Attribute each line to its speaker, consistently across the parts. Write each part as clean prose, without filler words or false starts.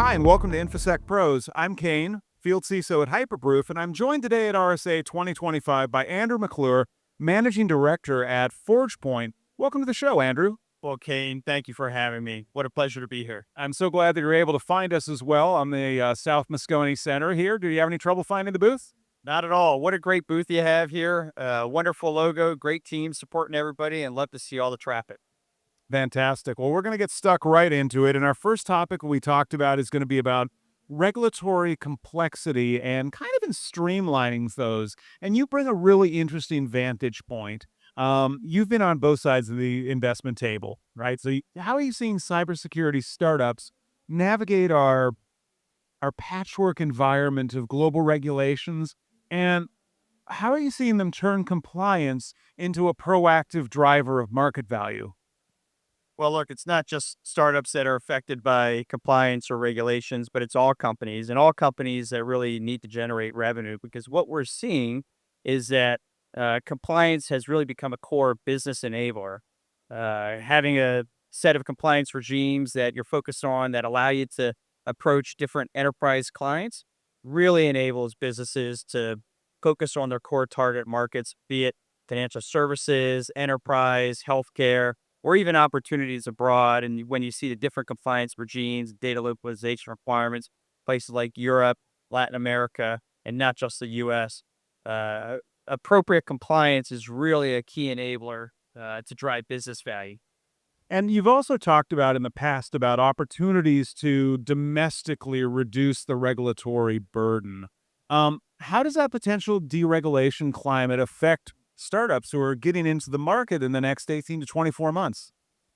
Speaker 1: Hi, and welcome to InfoSec Pros. I'm Kane, Field CISO at Hyperproof, and I'm joined today at RSA 2025 by Andrew McClure, Managing Director at Forgepoint. Welcome to the show, Andrew.
Speaker 2: Well, Kane, thank you for having me. What a pleasure to be here.
Speaker 1: I'm so glad that you're able to find us as well on the South Moscone Center here. Do you have any trouble finding the booth?
Speaker 2: Not at all. What a great booth you have here. Wonderful logo, great team supporting everybody, and love to see all the traffic.
Speaker 1: Fantastic. Well, we're going to get stuck right into it. And our first topic we talked about is going to be about regulatory complexity and kind of in streamlining those. And you bring a really interesting vantage point. You've been on both sides of the investment table, right? So, how are you seeing cybersecurity startups navigate our patchwork environment of global regulations? And how are you seeing them turn compliance into a proactive driver of market value?
Speaker 2: Well, look, it's not just startups that are affected by compliance or regulations, but it's all companies and all companies that really need to generate revenue because what we're seeing is that compliance has really become a core business enabler. Having a set of compliance regimes that you're focused on that allow you to approach different enterprise clients really enables businesses to focus on their core target markets, be it financial services, enterprise, healthcare, or even opportunities abroad. And when you see the different compliance regimes, data localization requirements, places like Europe, Latin America, and not just the US, uh, appropriate compliance is really a key enabler to drive business value.
Speaker 1: And you've also talked about in the past about opportunities to domestically reduce the regulatory burden. How does that potential deregulation climate affect startups who are getting into the market in the next 18 to 24 months?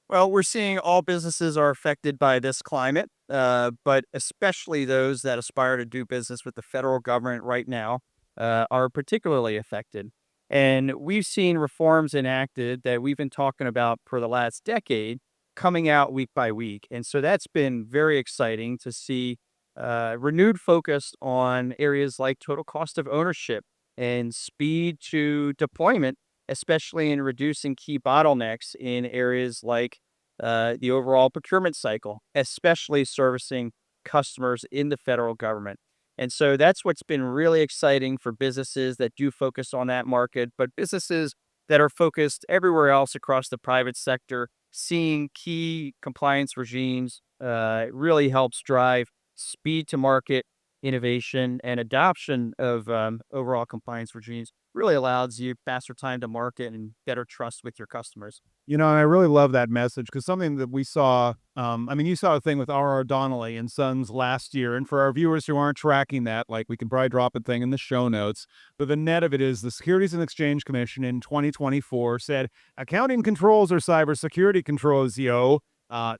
Speaker 2: Well, we're seeing all businesses are affected by this climate, but especially those that aspire to do business with the federal government right now are particularly affected. And we've seen reforms enacted that we've been talking about for the last decade coming out week by week. And so that's been very exciting to see renewed focus on areas like total cost of ownership and speed to deployment, especially in reducing key bottlenecks in areas like the overall procurement cycle, especially servicing customers in the federal government. And so that's what's been really exciting for businesses that do focus on that market, but businesses that are focused everywhere else across the private sector, seeing key compliance regimes really helps drive speed to market, innovation, and adoption of overall compliance regimes. Really allows you faster time to market and better trust with your customers.
Speaker 1: You know, and I really love that message because something that we saw, you saw a thing with R.R. Donnelly and Sons last year. And for our viewers who aren't tracking that, like we can probably drop a thing in the show notes. But the net of it is the Securities and Exchange Commission in 2024 said accounting controls are cybersecurity controls, yo.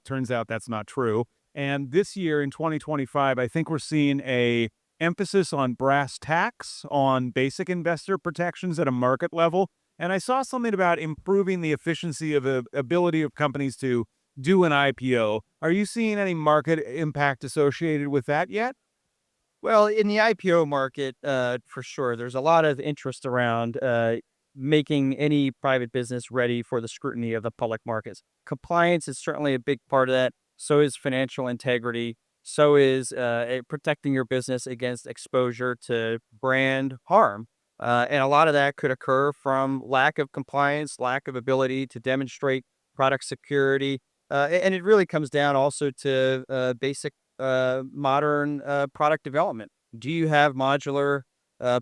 Speaker 1: Turns out that's not true. And this year in 2025, I think we're seeing a emphasis on brass tacks on basic investor protections at a market level. And I saw something about improving the efficiency of the ability of companies to do an IPO. Are you seeing any market impact associated with that yet?
Speaker 2: Well, in the IPO market, for sure, there's a lot of interest around making any private business ready for the scrutiny of the public markets. Compliance is certainly a big part of that. So is financial integrity. So is protecting your business against exposure to brand harm. And a lot of that could occur from lack of compliance, lack of ability to demonstrate product security. And it really comes down also to basic modern product development. Do you have modular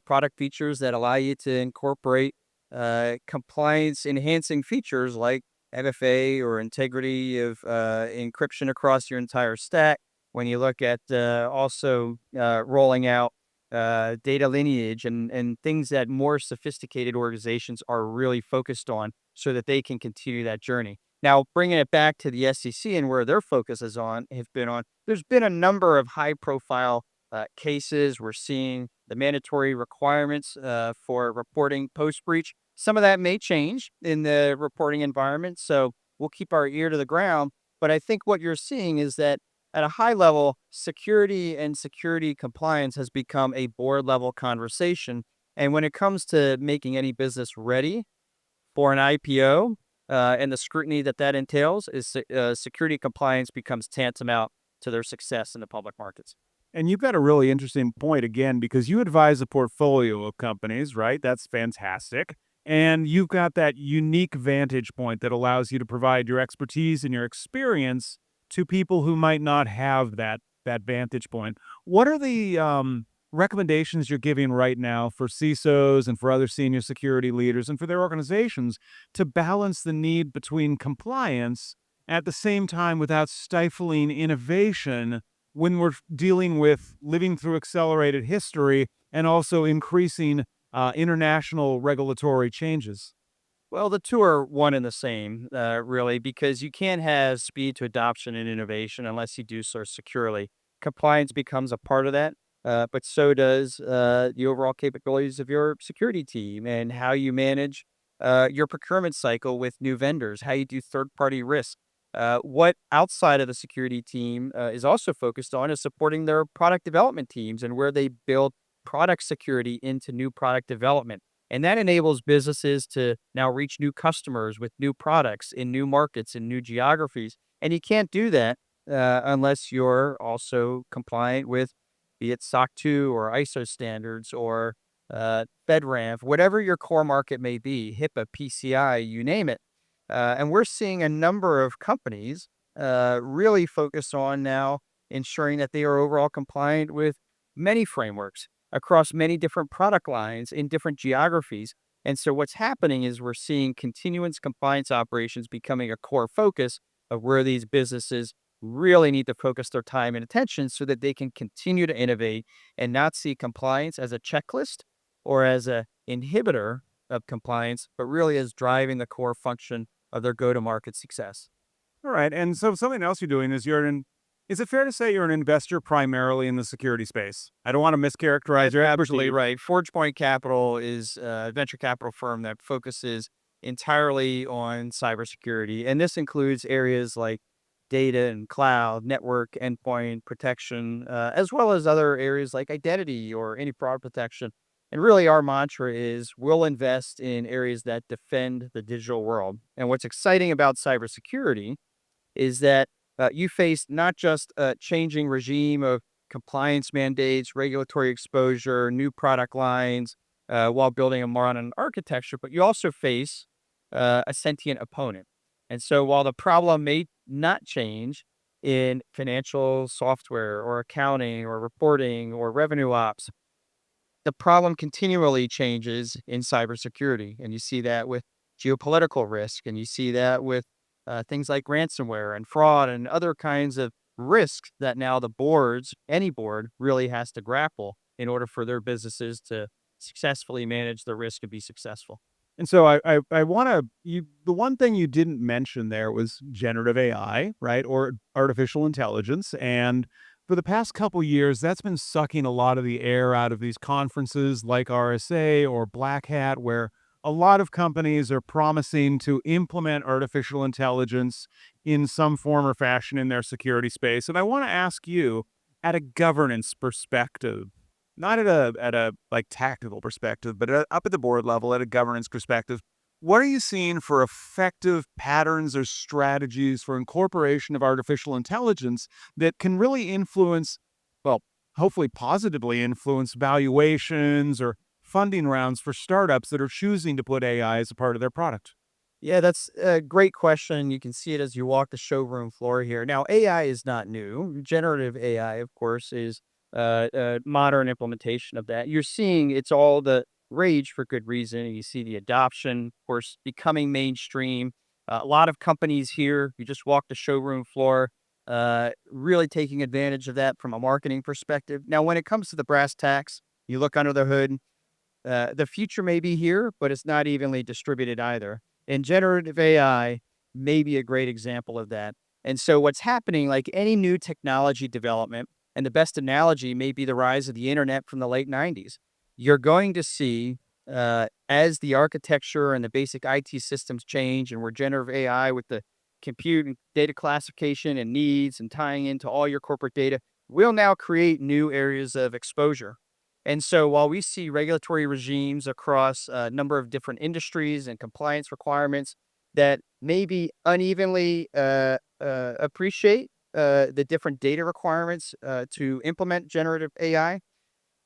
Speaker 2: product features that allow you to incorporate compliance enhancing features like MFA or integrity of encryption across your entire stack? When you look at also rolling out data lineage and things that more sophisticated organizations are really focused on so that they can continue that journey. Now, bringing it back to the SEC and where their focus is on, have been on, there's been a number of high profile cases. We're seeing the mandatory requirements for reporting post breach. Some of that may change in the reporting environment. So we'll keep our ear to the ground. But I think what you're seeing is that at a high level, security and security compliance has become a board level conversation. And when it comes to making any business ready for an IPO and the scrutiny that that entails, is security compliance becomes tantamount to their success in the public markets.
Speaker 1: And you've got a really interesting point again, because you advise a portfolio of companies, right? That's fantastic. And you've got that unique vantage point that allows you to provide your expertise and your experience to people who might not have that vantage point. What are the recommendations you're giving right now for CISOs and for other senior security leaders and for their organizations to balance the need between compliance at the same time without stifling innovation when we're dealing with living through accelerated history and also increasing international regulatory changes?
Speaker 2: Well, the two are one and the same, really, because you can't have speed to adoption and innovation unless you do so securely. Compliance becomes a part of that, but so does the overall capabilities of your security team and how you manage your procurement cycle with new vendors, how you do third party risk. What outside of the security team is also focused on is supporting their product development teams and where they build product security into new product development. And that enables businesses to now reach new customers with new products in new markets and new geographies. And you can't do that unless you're also compliant with, be it SOC 2 or ISO standards or FedRAMP, whatever your core market may be, HIPAA, PCI, you name it. And we're seeing a number of companies really focus on now ensuring that they are overall compliant with many frameworks across many different product lines in different geographies. And so what's happening is we're seeing continuance compliance operations becoming a core focus of where these businesses really need to focus their time and attention so that they can continue to innovate and not see compliance as a checklist or as a inhibitor of compliance, but really as driving the core function of their go-to-market success.
Speaker 1: All right. And so something else you're doing is is it fair to say you're an investor primarily in the security space? I don't want to mischaracterize your
Speaker 2: Absolutely
Speaker 1: expertise.
Speaker 2: right. Forgepoint Capital is a venture capital firm that focuses entirely on cybersecurity, and this includes areas like data and cloud, network, endpoint protection, as well as other areas like identity or any fraud protection. And really, our mantra is we'll invest in areas that defend the digital world. And what's exciting about cybersecurity is that you face not just a changing regime of compliance mandates, regulatory exposure, new product lines while building a modern architecture, but you also face a sentient opponent. And so while the problem may not change in financial software or accounting or reporting or revenue ops, the problem continually changes in cybersecurity. And you see that with geopolitical risk, and you see that with things like ransomware and fraud and other kinds of risks that now the boards, any board, really has to grapple in order for their businesses to successfully manage the risk and be successful.
Speaker 1: And so I want to you the one thing you didn't mention there was generative AI, right? Or artificial intelligence. And for the past couple years, that's been sucking a lot of the air out of these conferences like RSA or Black Hat, where a lot of companies are promising to implement artificial intelligence in some form or fashion in their security space. And I want to ask you, at a governance perspective, not at a like tactical perspective, but up at the board level, at a governance perspective, what are you seeing for effective patterns or strategies for incorporation of artificial intelligence that can really influence, well, hopefully positively influence valuations or funding rounds for startups that are choosing to put AI as a part of their product?
Speaker 2: Yeah, that's a great question. You can see it as you walk the showroom floor here. Now, AI is not new. Generative AI, of course, is a modern implementation of that. You're seeing it's all the rage for good reason. You see the adoption, of course, becoming mainstream. A lot of companies here, you just walk the showroom floor, really taking advantage of that from a marketing perspective. Now, when it comes to the brass tacks, you look under the hood, the future may be here, but it's not evenly distributed either. And generative AI may be a great example of that. And so, what's happening, like any new technology development, and the best analogy may be the rise of the internet from the late 90s, you're going to see as the architecture and the basic IT systems change, and where generative AI with the compute and data classification and needs and tying into all your corporate data will now create new areas of exposure. And so while we see regulatory regimes across a number of different industries and compliance requirements that maybe unevenly appreciate the different data requirements to implement generative AI,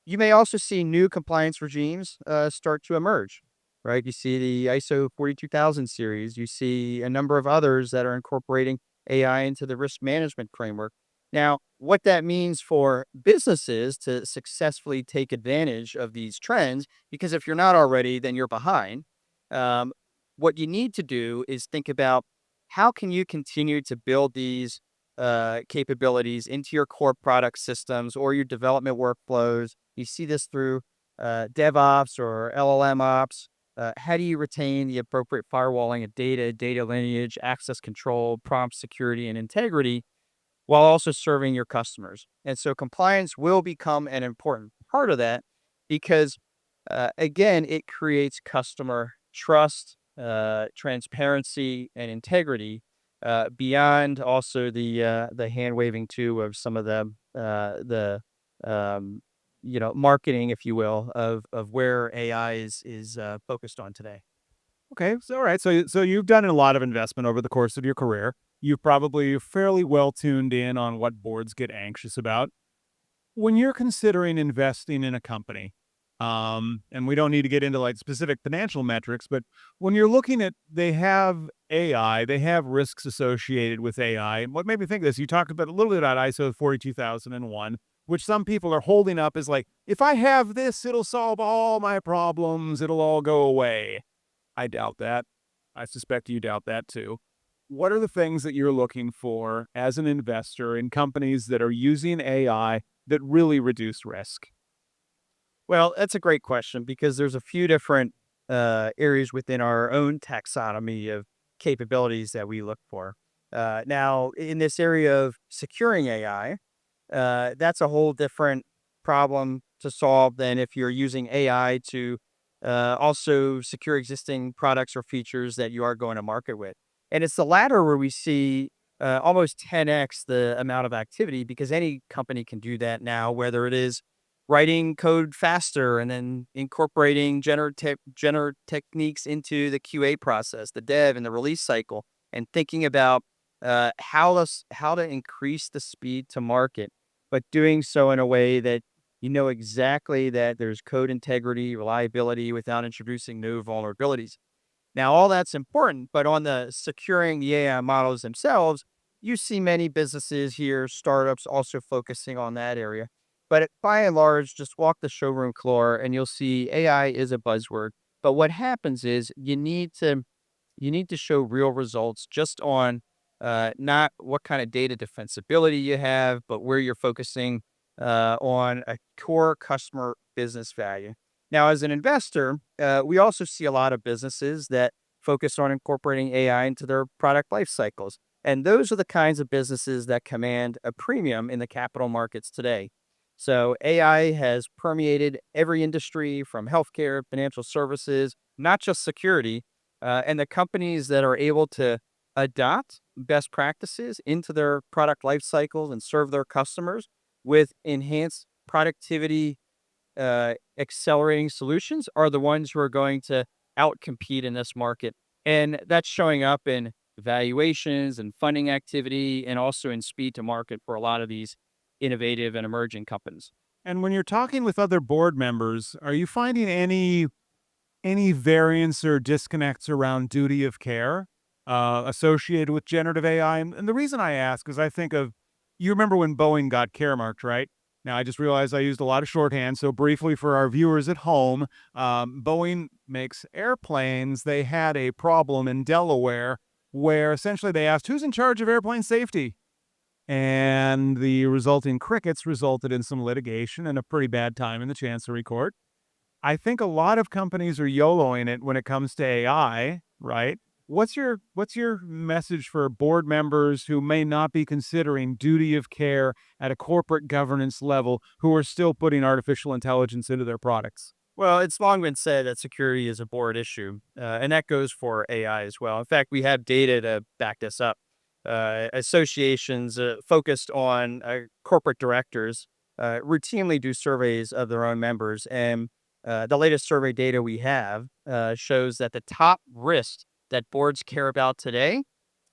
Speaker 2: you may also see new compliance regimes start to emerge, right? You see the ISO 42000 series, you see a number of others that are incorporating AI into the risk management framework. Now, what that means for businesses to successfully take advantage of these trends, because if you're not already, then you're behind. Um, what you need to do is think about how can you continue to build these capabilities into your core product systems or your development workflows. You see this through DevOps or LLM ops. How do you retain the appropriate firewalling of data, data lineage, access control, prompt security, and integrity while also serving your customers? And so compliance will become an important part of that because, again, it creates customer trust, transparency, and integrity beyond also the hand waving too of some of the um, marketing, if you will, of where AI is focused on today.
Speaker 1: Okay, so all right, so you've done a lot of investment over the course of your career. You've probably fairly well tuned in on what boards get anxious about. When you're considering investing in a company, and we don't need to get into like specific financial metrics, but when you're looking at they have AI, they have risks associated with AI. And what made me think of this, you talked about a little bit about ISO 42001, which some people are holding up as like, if I have this, it'll solve all my problems, it'll all go away. I doubt that. I suspect you doubt that too. What are the things that you're looking for as an investor in companies that are using AI that really reduce risk?
Speaker 2: Well, that's a great question because there's a few different areas within our own taxonomy of capabilities that we look for. Now, in this area of securing AI, that's a whole different problem to solve than if you're using AI to also secure existing products or features that you are going to market with. And it's the latter where we see almost 10x the amount of activity because any company can do that now, whether it is writing code faster and then incorporating generative techniques into the QA process, the dev and the release cycle, and thinking about how to increase the speed to market, but doing so in a way that you know exactly that there's code integrity, reliability without introducing new vulnerabilities. Now, all that's important, but on the securing the AI models themselves, you see many businesses here, startups also focusing on that area. But by and large, just walk the showroom floor and you'll see AI is a buzzword. But what happens is you need to show real results just on not what kind of data defensibility you have, but where you're focusing on a core customer business value. Now, as an investor, we also see a lot of businesses that focus on incorporating AI into their product life cycles. And those are the kinds of businesses that command a premium in the capital markets today. So AI has permeated every industry from healthcare, financial services, not just security, and the companies that are able to adopt best practices into their product life cycles and serve their customers with enhanced productivity, accelerating solutions are the ones who are going to outcompete in this market. And that's showing up in valuations and funding activity and also in speed to market for a lot of these innovative and emerging companies.
Speaker 1: And when you're talking with other board members, are you finding any variance or disconnects around duty of care associated with generative AI? And the reason I ask is I think of, you remember when Boeing got care marked, right? Now, I just realized I used a lot of shorthand. So, briefly for our viewers at home, Boeing makes airplanes. They had a problem in Delaware where essentially they asked, who's in charge of airplane safety? And the resulting crickets resulted in some litigation and a pretty bad time in the Chancery Court. I think a lot of companies are YOLOing it when it comes to AI, right? What's your message for board members who may not be considering duty of care at a corporate governance level who are still putting artificial intelligence into their products?
Speaker 2: Well, it's long been said that security is a board issue, and that goes for AI as well. In fact, we have data to back this up. Associations focused on corporate directors routinely do surveys of their own members, and the latest survey data we have shows that the top risk that boards care about today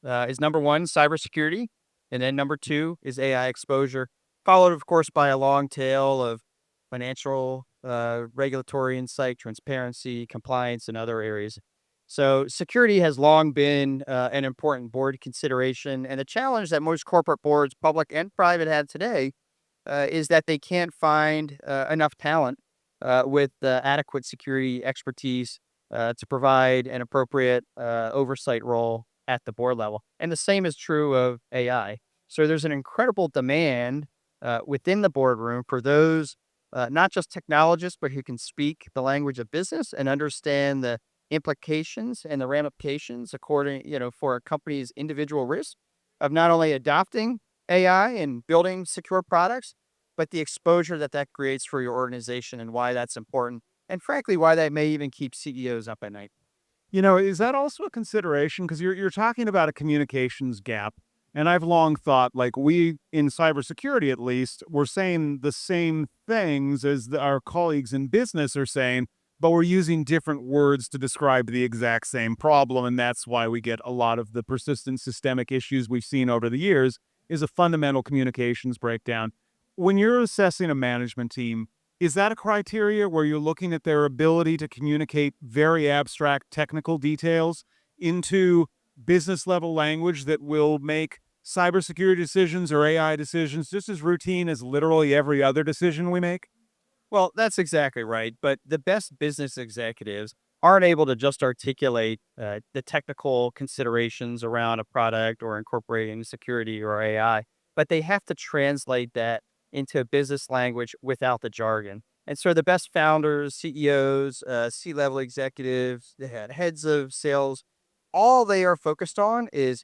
Speaker 2: is number one, cybersecurity. And then number two is AI exposure, followed, of course, by a long tail of financial, regulatory insight, transparency, compliance, and other areas. So security has long been an important board consideration. And the challenge that most corporate boards, public and private, have today is that they can't find enough talent with adequate security expertise to provide an appropriate oversight role at the board level. And the same is true of AI. So there's an incredible demand within the boardroom for those not just technologists, but who can speak the language of business and understand the implications and the ramifications according, for a company's individual risk of not only adopting AI and building secure products, but the exposure that that creates for your organization and why that's important. And frankly, why that may even keep CEOs up at night.
Speaker 1: Is that also a consideration? Because you're talking about a communications gap, and I've long thought, like, we in cybersecurity, at least, we're saying the same things as our colleagues in business are saying, but we're using different words to describe the exact same problem, and that's why we get a lot of the persistent systemic issues we've seen over the years. Is a fundamental communications breakdown. When you're assessing a management team, is that a criteria where you're looking at their ability to communicate very abstract technical details into business level language that will make cybersecurity decisions or AI decisions just as routine as literally every other decision we make?
Speaker 2: Well, that's exactly right. But the best business executives aren't able to just articulate the technical considerations around a product or incorporating security or AI, but they have to translate that into business language without the jargon. And so the best founders, CEOs, C-level executives, they had heads of sales, all they are focused on is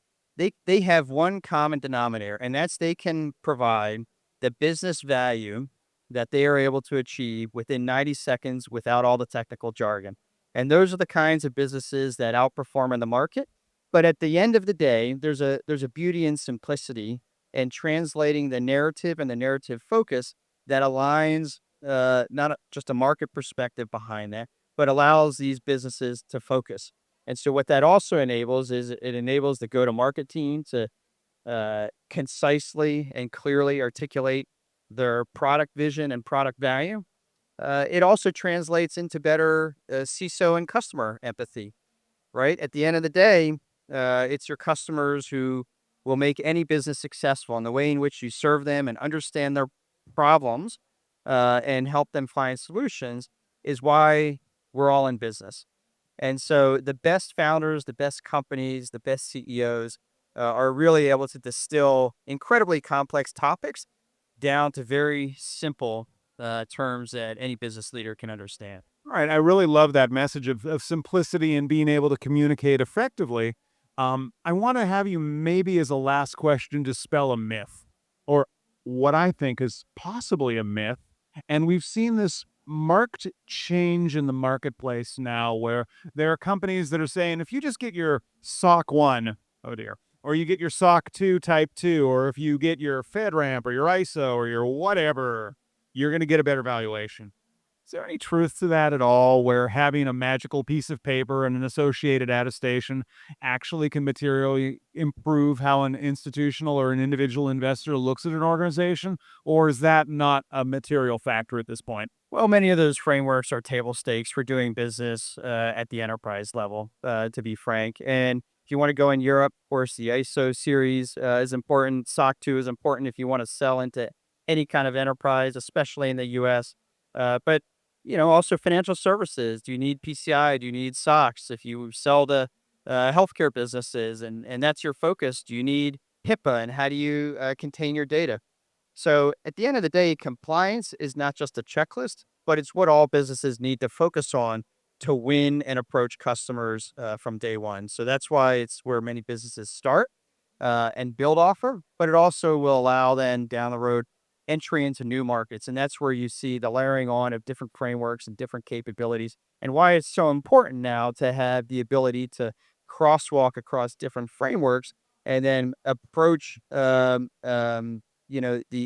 Speaker 2: they have one common denominator, and that's they can provide the business value that they are able to achieve within 90 seconds without all the technical jargon. And those are the kinds of businesses that outperform in the market. But at the end of the day, there's a beauty in simplicity and translating the narrative and the narrative focus that aligns not just a market perspective behind that, but allows these businesses to focus. And so what that also enables is it enables the go-to-market team to concisely and clearly articulate their product vision and product value. It also translates into better CISO and customer empathy, right? At the end of the day, it's your customers who will make any business successful, and the way in which you serve them and understand their problems and help them find solutions is why we're all in business. And so the best founders, the best companies, the best CEOs are really able to distill incredibly complex topics down to very simple terms that any business leader can understand.
Speaker 1: All right. I really love that message of simplicity and being able to communicate effectively. I want to have you maybe as a last question dispel a myth or what I think is possibly a myth. And we've seen this marked change in the marketplace now where there are companies that are saying if you just get your SOC 1, oh dear, or you get your SOC 2 type 2, or if you get your FedRAMP or your ISO or your whatever, you're going to get a better valuation. Is there any truth to that at all, where having a magical piece of paper and an associated attestation actually can materially improve how an institutional or an individual investor looks at an organization? Or is that not a material factor at this point?
Speaker 2: Well, many of those frameworks are table stakes for doing business at the enterprise level, to be frank. And if you want to go in Europe, of course, the ISO series is important. SOC 2 is important if you want to sell into any kind of enterprise, especially in the US. But also financial services. Do you need PCI? Do you need SOX? If you sell to healthcare businesses and that's your focus, do you need HIPAA and how do you contain your data? So at the end of the day, compliance is not just a checklist, but it's what all businesses need to focus on to win and approach customers from day one. So that's why it's where many businesses start and build offer, but it also will allow then down the road entry into new markets. And that's where you see the layering on of different frameworks and different capabilities and why it's so important now to have the ability to crosswalk across different frameworks and then approach the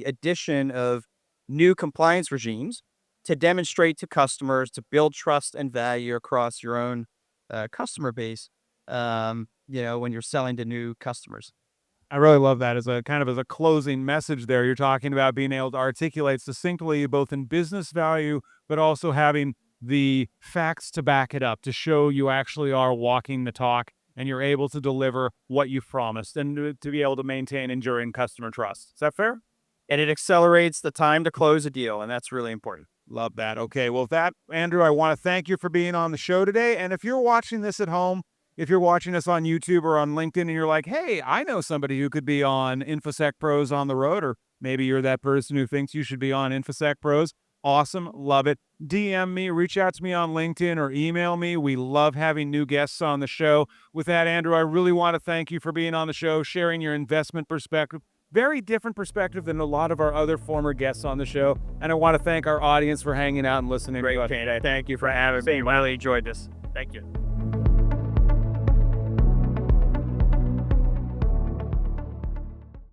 Speaker 2: addition of new compliance regimes to demonstrate to customers to build trust and value across your own customer base when you're selling to new customers.
Speaker 1: I really love that as a kind of as a closing message there. You're talking about being able to articulate succinctly, both in business value, but also having the facts to back it up, to show you actually are walking the talk and you're able to deliver what you promised and to be able to maintain enduring customer trust. Is that fair?
Speaker 2: And it accelerates the time to close a deal, and that's really important.
Speaker 1: Love that. Okay. Well, with that, Andrew, I want to thank you for being on the show today. And if you're watching this at home, if you're watching us on YouTube or on LinkedIn and you're like, hey, I know somebody who could be on InfoSec Pros on the road, or maybe you're that person who thinks you should be on InfoSec Pros. Awesome. Love it. DM me, reach out to me on LinkedIn or email me. We love having new guests on the show. With that, Andrew, I really want to thank you for being on the show, sharing your investment perspective. Very different perspective than a lot of our other former guests on the show. And I want to thank our audience for hanging out and listening.
Speaker 2: Great, Shane. Thank you for having me. Really enjoyed this. Thank you.